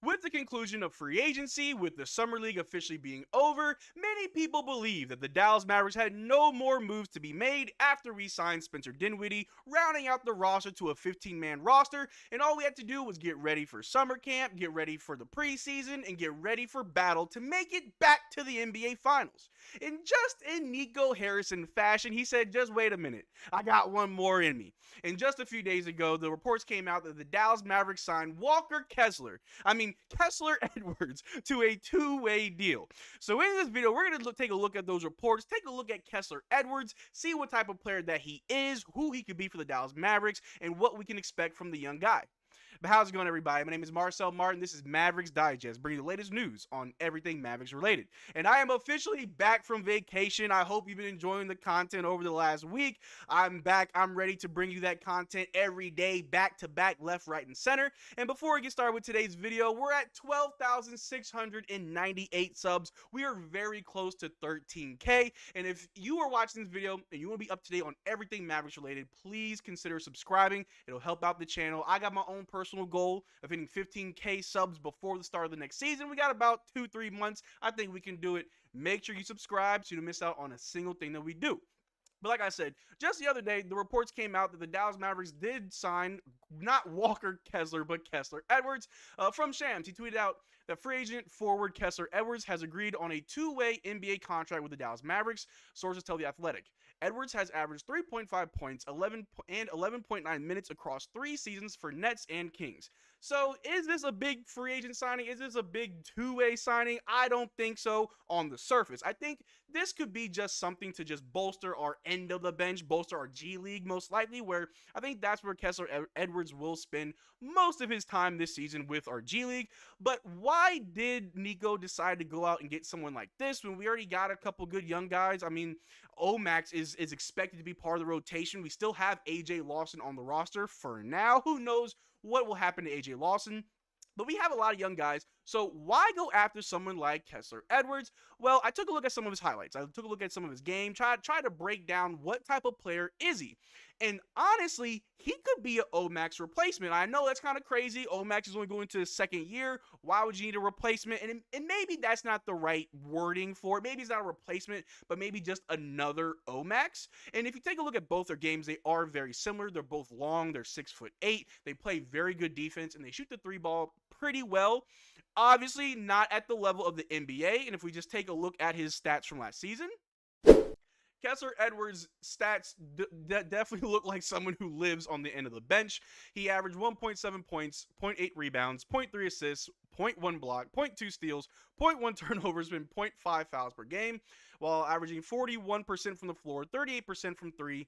With the conclusion of free agency, with the Summer League officially being over, many people believe that the Dallas Mavericks had no more moves to be made after we signed Spencer Dinwiddie, rounding out the roster to a 15-man roster, and all we had to do was get ready for summer camp, get ready for the preseason, and get ready for battle to make it back to the NBA Finals. And just in Nico Harrison fashion, he said, just wait a minute, I got one more in me. And just a few days ago, the reports came out that the Dallas Mavericks signed Kessler Edwards to a two-way deal. So in this video, we're going to take a look at those reports, take a look at Kessler Edwards, see what type of player that he is, who he could be for the Dallas Mavericks, and what we can expect from the young guy. But how's it going, everybody? My name is Marcel Martin. This is Mavs Digest, bringing the latest news on everything Mavericks related. And I am officially back from vacation. I hope you've been enjoying the content over the last week. I'm back. I'm ready to bring you that content every day, back to back, left, right, and center. And before we get started with today's video, we're at 12,698 subs. We are very close to 13K. And if you are watching this video and you want to be up to date on everything Mavericks related, please consider subscribing. It'll help out the channel. I got my own personal goal of hitting 15K subs before the start of the next season. We got about 2-3 months. I think we can do it. Make sure you subscribe so you don't miss out on a single thing that we do. But like I said, just the other day, the reports came out that the Dallas Mavericks did sign not Walker Kessler, but Kessler Edwards from Shams. He tweeted out that free agent forward Kessler Edwards has agreed on a two-way NBA contract with the Dallas Mavericks, sources tell The Athletic. Edwards has averaged 3.5 points, 11.9 minutes across 3 seasons for Nets and Kings. So is this a big free agent signing? Is this a big two-way signing? I don't think so on the surface. I think this could be just something to just bolster our end of the bench, bolster our G League most likely, where I think that's where Kessler Edwards will spend most of his time this season with our G League. But why did Nico decide to go out and get someone like this when we already got a couple good young guys? I mean, Omax is expected to be part of the rotation. We still have AJ Lawson on the roster for now. Who knows what will happen to AJ Lawson? But we have a lot of young guys, so why go after someone like Kessler Edwards? Well, I took a look at some of his highlights. I took a look at some of his game, try to break down what type of player is he. And honestly, he could be an Omax replacement. I know that's kind of crazy. Omax is only going to his second year. Why would you need a replacement? And maybe that's not the right wording for it. Maybe it's not a replacement, but maybe just another Omax. And if you take a look at both their games, they are very similar. They're both long. They're 6'8". They play very good defense, and they shoot the three ball pretty well. Obviously, not at the level of the NBA. And if we just take a look at his stats from last season, Kessler Edwards' stats definitely look like someone who lives on the end of the bench. He averaged 1.7 points, 0.8 rebounds, 0.3 assists, 0.1 block, 0.2 steals, 0.1 turnovers, and 0.5 fouls per game, while averaging 41% from the floor, 38% from three.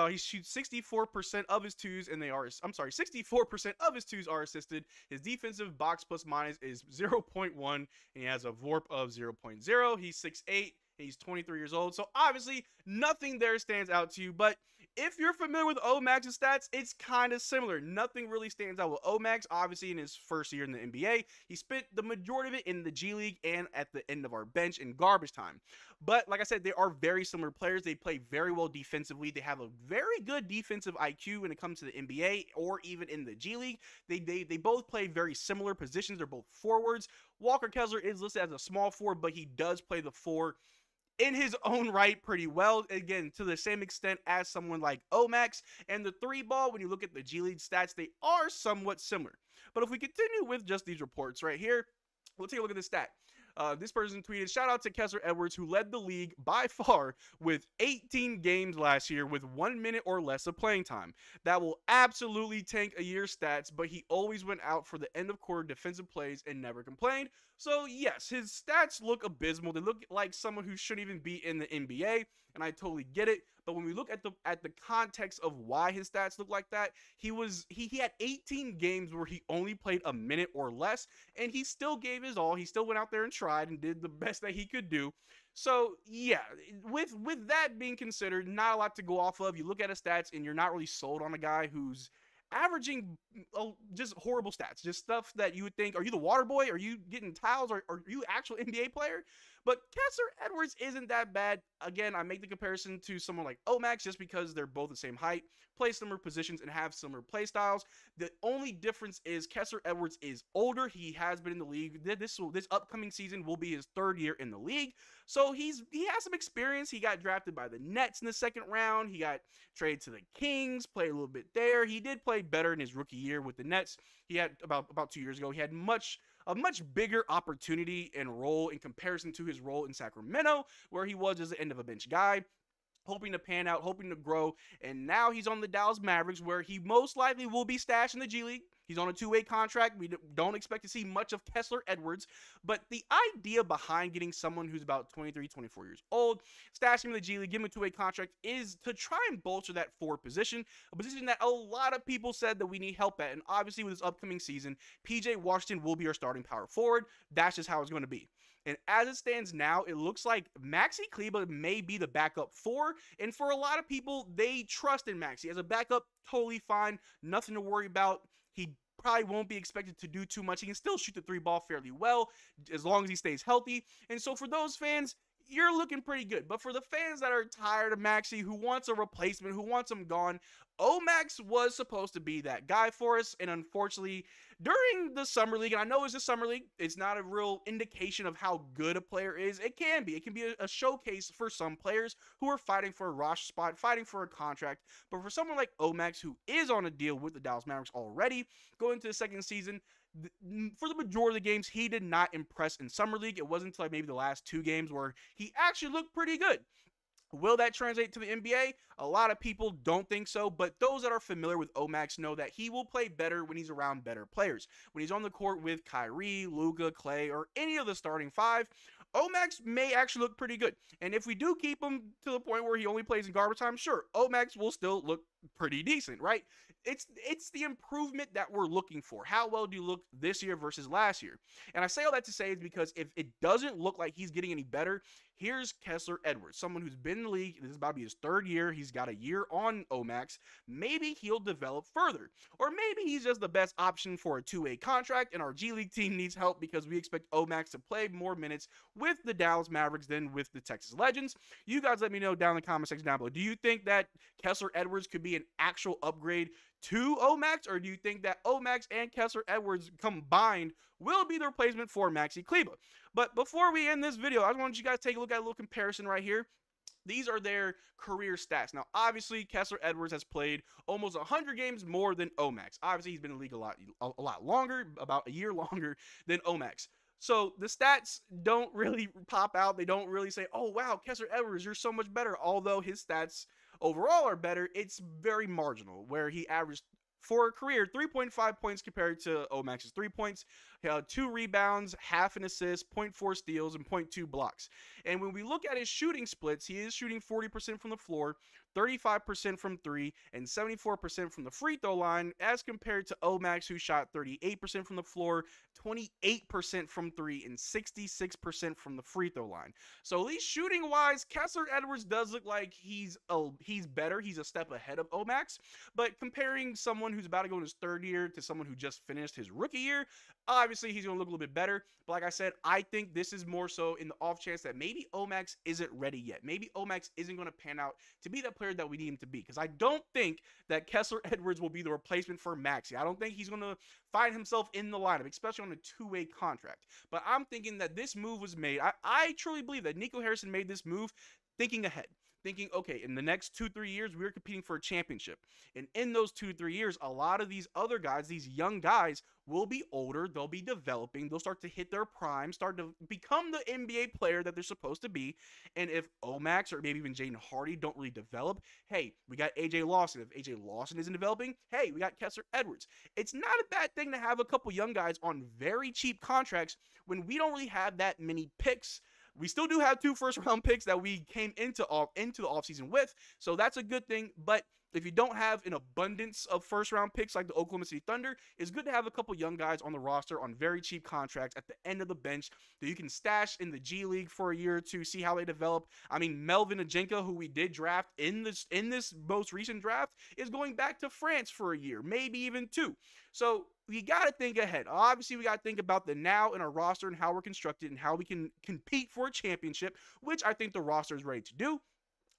He shoots 64% of his twos, and 64% of his twos are assisted. His defensive box plus minus is 0.1, and he has a VORP of 0.0. He's 6'8". He's 23 years old, so obviously nothing there stands out to you. But if you're familiar with Omax's stats, it's kind of similar. Nothing really stands out with Omax. Obviously, in his first year in the NBA, he spent the majority of it in the G League and at the end of our bench in garbage time. But like I said, they are very similar players. They play very well defensively. They have a very good defensive IQ when it comes to the NBA or even in the G League. They both play very similar positions. They're both forwards. Walker Kessler is listed as a small forward, but he does play the four in his own right pretty well, again, to the same extent as someone like Omax. And the three ball, when you look at the G League stats, they are somewhat similar. But if we continue with just these reports right here, we'll take a look at this stat. This person tweeted, shout out to Kessler Edwards, who led the league by far with 18 games last year with 1 minute or less of playing time. That will absolutely tank a year's stats, but he always went out for the end of quarter defensive plays and never complained. So yes, his stats look abysmal. They look like someone who shouldn't even be in the NBA, and I totally get it. But when we look at the context of why his stats look like that, he had 18 games where he only played a minute or less, and he still gave his all. He still went out there and tried and did the best that he could do. So yeah, with that being considered, not a lot to go off of. You look at his stats and you're not really sold on a guy who's averaging just horrible stats, just stuff that you would think, are you the water boy? Are you getting towels? Or are you actual NBA player? But Kessler Edwards isn't that bad. Again, I make the comparison to someone like Omax just because they're both the same height, play similar positions, and have similar play styles. The only difference is Kessler Edwards is older. He has been in the league. This upcoming season will be his 3rd year in the league. So he has some experience. He got drafted by the Nets in the 2nd round. He got traded to the Kings, played a little bit there. He did play better in his rookie year with the Nets. He had about 2 years ago. He had a much bigger opportunity and role in comparison to his role in Sacramento, where he was as an end of a bench guy, hoping to pan out, hoping to grow. And now he's on the Dallas Mavericks, where he most likely will be stashed in the G League. He's on a 2-way contract. We don't expect to see much of Kessler Edwards, but the idea behind getting someone who's about 23, 24 years old, stashing him in the G League, give him a 2-way contract, is to try and bolster that forward position, a position that a lot of people said that we need help at. And obviously with this upcoming season, PJ Washington will be our starting power forward. That's just how it's going to be. And as it stands now, it looks like Maxi Kleber may be the backup 4. And for a lot of people, they trust in Maxi. As a backup, totally fine. Nothing to worry about. He probably won't be expected to do too much. He can still shoot the 3 ball fairly well as long as he stays healthy. And so for those fans, you're looking pretty good. But for the fans that are tired of Maxi, who wants a replacement, who wants him gone, Omax was supposed to be that guy for us. And unfortunately, during the Summer League, and I know it's the Summer League, it's not a real indication of how good a player is. It can be a showcase for some players who are fighting for a roster spot, fighting for a contract. But for someone like Omax, who is on a deal with the Dallas Mavericks already, going into the 2nd season, for the majority of the games, he did not impress in Summer League. It wasn't until maybe the last 2 games where he actually looked pretty good. Will that translate to the NBA? A lot of people don't think so, but those that are familiar with Omax know that he will play better when he's around better players. When he's on the court with Kyrie, Luka, Clay, or any of the starting 5, Omax may actually look pretty good. And if we do keep him to the point where he only plays in garbage time, sure, Omax will still look pretty decent, right? It's the improvement that we're looking for. How well do you look this year versus last year? And I say all that to say is because if it doesn't look like he's getting any better, here's Kessler Edwards, someone who's been in the league. This is about to be his 3rd year. He's got a year on Omax. Maybe he'll develop further. Or maybe he's just the best option for a 2-way contract, and our G League team needs help because we expect Omax to play more minutes with the Dallas Mavericks than with the Texas Legends. You guys let me know down in the comment section down below. Do you think that Kessler Edwards could be an actual upgrade to Omax, or do you think that Omax and Kessler Edwards combined will be the replacement for Maxi Kleber? But before we end this video, I just want you guys to take a look at a little comparison right here. These are their career stats. Now, obviously, Kessler Edwards has played almost 100 games more than Omax. Obviously, he's been in the league a lot longer, about a year longer than Omax. So the stats don't really pop out. They don't really say, oh, wow, Kessler Edwards, you're so much better. Although his stats overall are better, it's very marginal, where he averaged for a career 3.5 points compared to Omax's 3 points. He had 2 rebounds, half an assist, 0.4 steals, and 0.2 blocks. And when we look at his shooting splits, he is shooting 40% from the floor, 35% from 3, and 74% from the free throw line, as compared to Omax, who shot 38% from the floor, 28% from 3, and 66% from the free throw line. So at least shooting wise, Kessler Edwards does look like he's better. He's a step ahead of Omax. But comparing someone who's about to go in his 3rd year to someone who just finished his rookie year, obviously he's going to look a little bit better. But like I said, I think this is more so in the off chance that maybe Omax isn't ready yet. Maybe Omax isn't going to pan out to be that player that we need him to be. Because I don't think that Kessler Edwards will be the replacement for Maxi. I don't think he's going to find himself in the lineup, especially on a 2-way contract. But I'm thinking that this move was made. I truly believe that Nico Harrison made this move thinking ahead. Thinking, okay, in the next 2-3 years, we're competing for a championship. And in those 2-3 years, a lot of these other guys, these young guys, will be older. They'll be developing. They'll start to hit their prime, start to become the NBA player that they're supposed to be. And if Omax or maybe even Jaden Hardy don't really develop, hey, we got AJ Lawson. If AJ Lawson isn't developing, hey, we got Kessler Edwards. It's not a bad thing to have a couple young guys on very cheap contracts when we don't really have that many picks. We still do have 2 first-round picks that we came into the offseason with, so that's a good thing. But if you don't have an abundance of first-round picks like the Oklahoma City Thunder, it's good to have a couple young guys on the roster on very cheap contracts at the end of the bench that you can stash in the G League for a year or two, see how they develop. I mean, Melvin Ajenka, who we did draft in this most recent draft, is going back to France for a year, maybe even two. So we got to think ahead. Obviously, we got to think about the now in our roster and how we're constructed and how we can compete for a championship, which I think the roster is ready to do.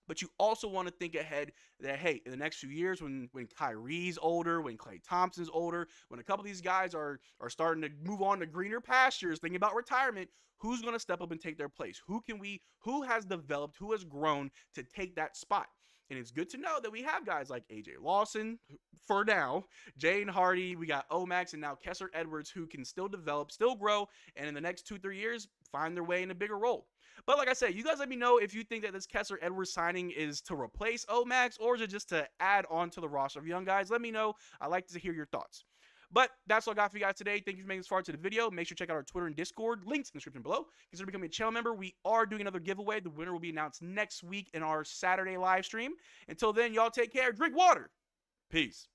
But you also want to think ahead that, hey, in the next few years, when Kyrie's older, when Klay Thompson's older, when a couple of these guys are starting to move on to greener pastures, thinking about retirement, who's going to step up and take their place? Who has developed, who has grown to take that spot? And it's good to know that we have guys like AJ Lawson for now, Jane Hardy, we got Omax, and now Kessler Edwards who can still develop, still grow, and in the next 2-3 years, find their way in a bigger role. But like I said, you guys let me know if you think that this Kessler Edwards signing is to replace Omax or is it just to add on to the roster of young guys. Let me know. I'd like to hear your thoughts. But that's all I got for you guys today. Thank you for making this far into the video. Make sure to check out our Twitter and Discord. Links in the description below. Consider becoming a channel member. We are doing another giveaway. The winner will be announced next week in our Saturday live stream. Until then, y'all take care. Drink water. Peace.